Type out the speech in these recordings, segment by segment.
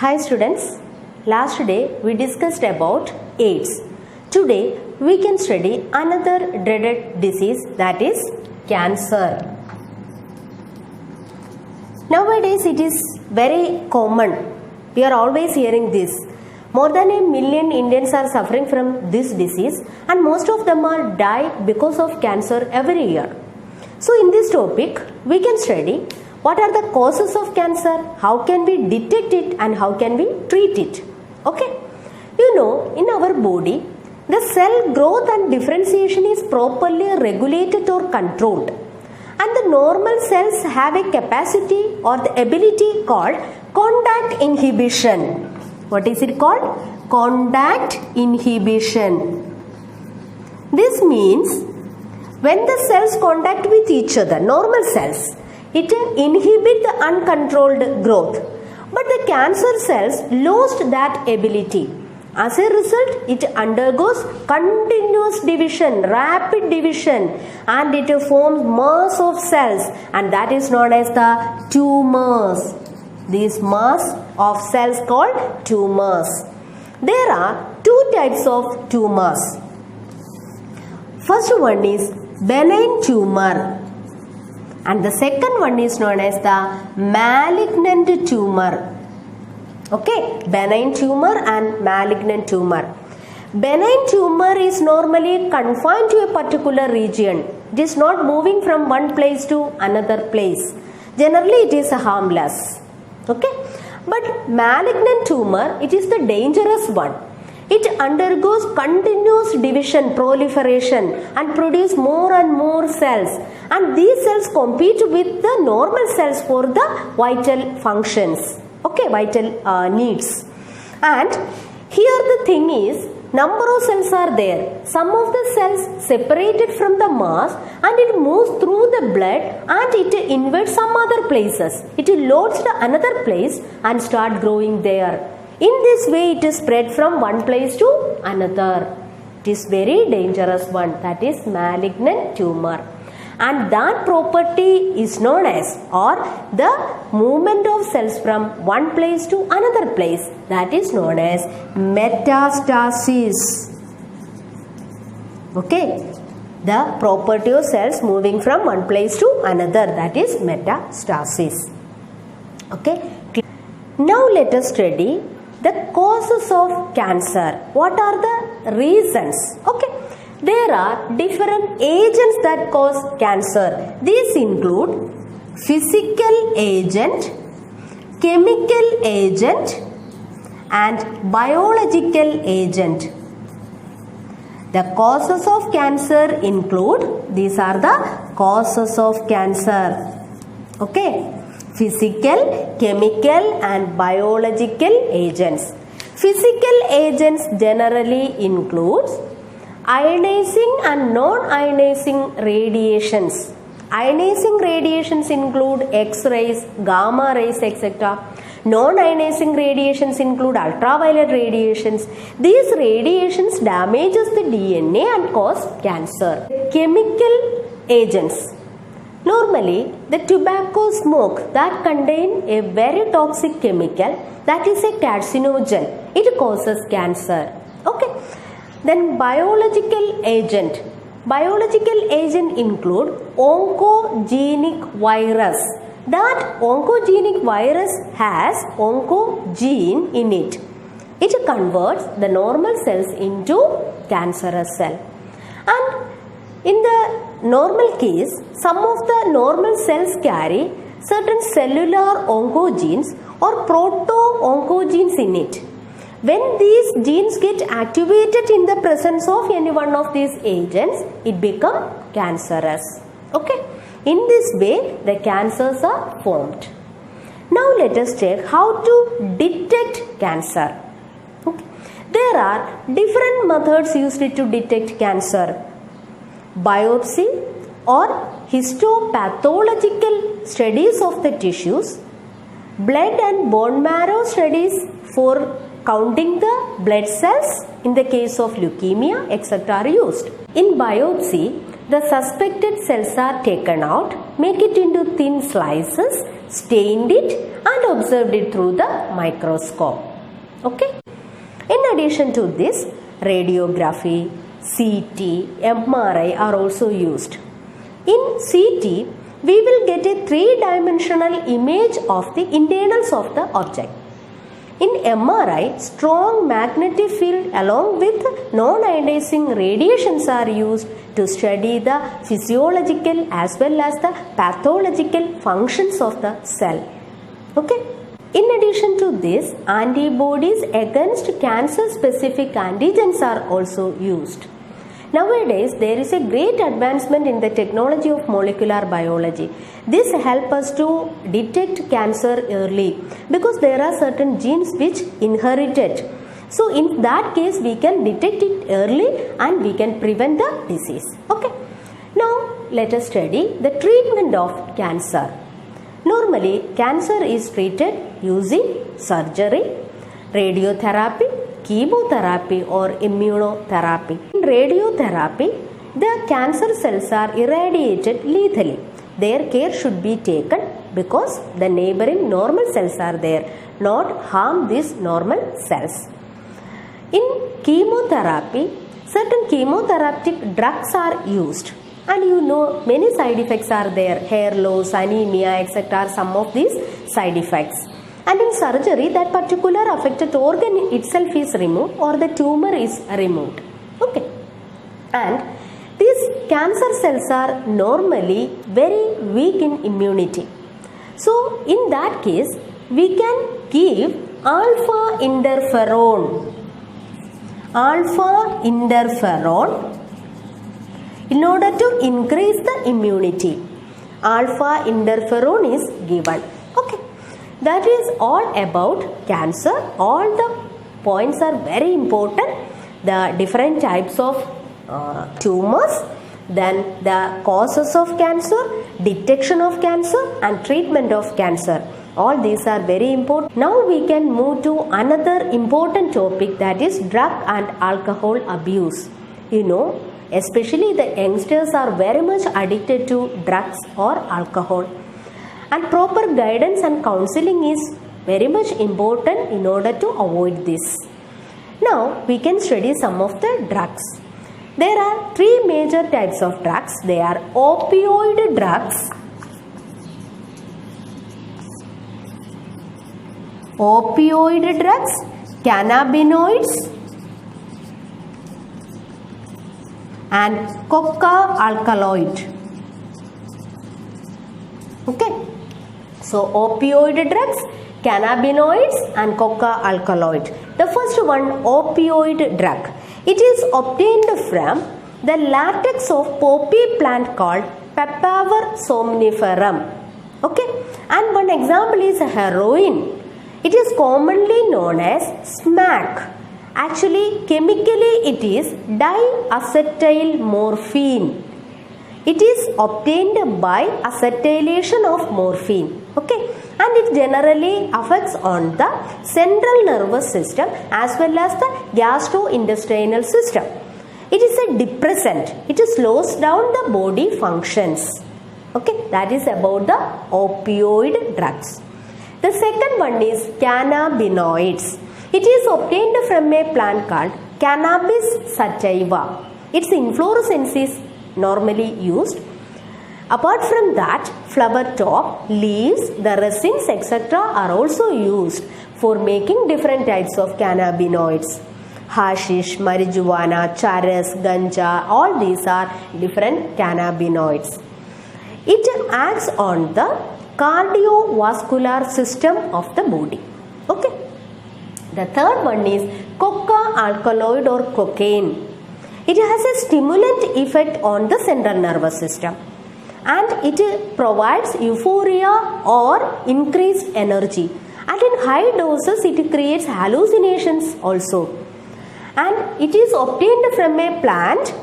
Hi students, last day we discussed about AIDS. Today we can study another dreaded disease, that is cancer. Nowadays it is very common. We are always hearing this. More than 1 million Indians are suffering from this disease and most of them are die because of cancer every year. So in this topic we can study what are the causes of cancer, how can we detect it and how can we treat it. Okay. You know, in our body, the cell growth and differentiation is properly regulated or controlled. And the normal cells have a capacity or the ability called contact inhibition. What is it called? Contact inhibition. This means when the cells contact with each other, normal cells, it inhibits the uncontrolled growth. But the cancer cells lost that ability. As a result, it undergoes continuous division, rapid division, and it forms mass of cells, and that is known as the tumors. These mass of cells called tumors. There are two types of tumors. First one is benign tumor. And the second one is known as the malignant tumor. Okay, benign tumor and malignant tumor. Benign tumor is normally confined to a particular region. It is not moving from one place to another place. Generally, it is harmless. Okay, but malignant tumor, it is the dangerous one. It undergoes continuous division, proliferation and produce more and more cells, and these cells compete with the normal cells for the vital functions, okay, vital needs. And here the thing is, number of cells are there. Some of the cells separated from the mass and it moves through the blood and it invades some other places. It loads to another place and start growing there. In this way, it is spread from one place to another. It is very dangerous one, that is malignant tumor. And that property is known as, or the movement of cells from one place to another place, that is known as metastasis. Okay, the property of cells moving from one place to another, that is metastasis. Okay, now let us study the causes of cancer. What are the reasons? Okay, there are different agents that cause cancer. These include physical agent, chemical agent and biological agent. The causes of cancer include, these are the causes of cancer. Okay. Physical, chemical and biological agents. Physical agents generally includes ionizing and non-ionizing radiations. Ionizing radiations include X-rays, gamma rays, etc. Non-ionizing radiations include ultraviolet radiations. These radiations damages the DNA and cause cancer. Chemical agents. Normally, the tobacco smoke that contains a very toxic chemical, that is a carcinogen. It causes cancer. Okay. Then biological agent. Biological agent include oncogenic virus. That oncogenic virus has oncogene in it. It converts the normal cells into cancerous cell. And in the normal case, some of the normal cells carry certain cellular oncogenes or proto-oncogenes in it. When these genes get activated in the presence of any one of these agents, it becomes cancerous. Okay. In this way, the cancers are formed. Now let us check how to detect cancer. Okay. There are different methods used to detect cancer. Biopsy or histopathological studies of the tissues, blood and bone marrow studies for counting the blood cells in the case of leukemia, etc. are used. In biopsy, the suspected cells are taken out, make it into thin slices, stained it and observed it through the microscope. Okay. In addition to this, radiography, CT, MRI are also used. In CT, we will get a three-dimensional image of the internals of the object. In MRI, strong magnetic field along with non-ionizing radiations are used to study the physiological as well as the pathological functions of the cell. Okay. In addition to this, antibodies against cancer-specific antigens are also used. Nowadays, there is a great advancement in the technology of molecular biology. This helps us to detect cancer early because there are certain genes which inherit it. So, in that case, we can detect it early and we can prevent the disease. Okay. Now, let us study the treatment of cancer. Normally, cancer is treated using surgery, radiotherapy, chemotherapy or immunotherapy. In radiotherapy, the cancer cells are irradiated lethally. Their care should be taken because the neighboring normal cells are there, not harm these normal cells. In chemotherapy, certain chemotherapeutic drugs are used. And you know many side effects are there, hair loss, anemia, etc. are some of these side effects. And in surgery, that particular affected organ itself is removed or the tumor is removed. Okay. And these cancer cells are normally very weak in immunity. So, in that case, we can give alpha interferon in order to increase the immunity. Alpha interferon is given. Okay. That is all about cancer. All the points are very important. The different types of tumors, then the causes of cancer, detection of cancer and treatment of cancer. All these are very important. Now we can move to another important topic, that is drug and alcohol abuse. You know, especially the youngsters are very much addicted to drugs or alcohol. And proper guidance and counseling is very much important in order to avoid this. Now we can study some of the drugs. There are three major types of drugs. They are opioid drugs, cannabinoids and coca alkaloid. Okay. So, opioid drugs, cannabinoids and coca alkaloid. The first one, opioid drug. It is obtained from the latex of poppy plant called Papaver somniferum. Okay. And one example is heroin. It is commonly known as smack. Actually, chemically it is diacetyl morphine. It is obtained by acetylation of morphine. Okay. And it generally affects on the central nervous system as well as the gastrointestinal system. It is a depressant. It slows down the body functions. Okay. That is about the opioid drugs. The second one is cannabinoids. It is obtained from a plant called Cannabis sativa. Its inflorescence is normally used. Apart from that, flower top, leaves, the resins, etc. are also used for making different types of cannabinoids. Hashish, marijuana, charas, ganja, all these are different cannabinoids. It acts on the cardiovascular system of the body. Okay. The third one is coca alkaloid or cocaine. It has a stimulant effect on the central nervous system and it provides euphoria or increased energy, and in high doses it creates hallucinations also. And it is obtained from a plant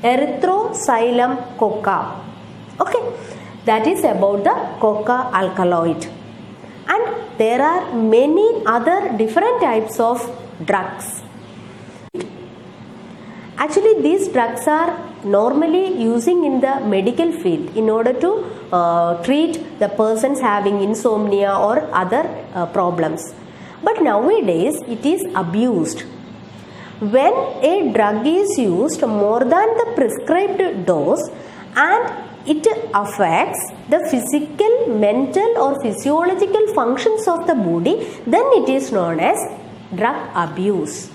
Erythrocylum coca. Okay, that is about the coca alkaloid. And there are many other different types of drugs. Actually, these drugs are normally using in the medical field in order to treat the persons having insomnia or other problems. But nowadays it is abused. When a drug is used more than the prescribed dose and it affects the physical, mental or physiological functions of the body, then it is known as drug abuse.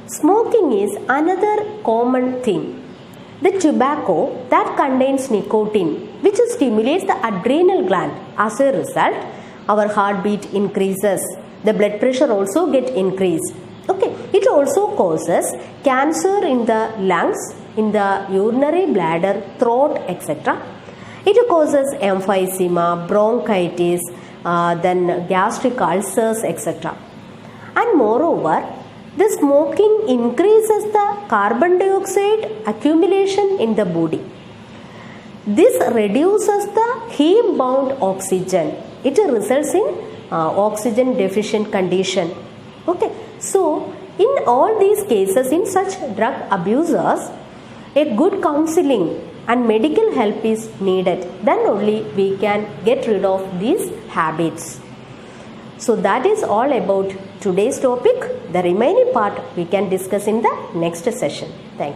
Smoking is another common thing. The tobacco that contains nicotine, which stimulates the adrenal gland. As a result, our heartbeat increases. The blood pressure also gets increased. Okay, it also causes cancer in the lungs, in the urinary bladder, throat, etc. It causes emphysema, bronchitis, then gastric ulcers, etc. And moreover, the smoking increases the carbon dioxide accumulation in the body. This reduces the heme-bound oxygen. It results in oxygen deficient condition. Okay, so in all these cases, in such drug abusers, a good counseling and medical help is needed. Then only we can get rid of these habits. So that is all about today's topic. The remaining part we can discuss in the next session. Thank you.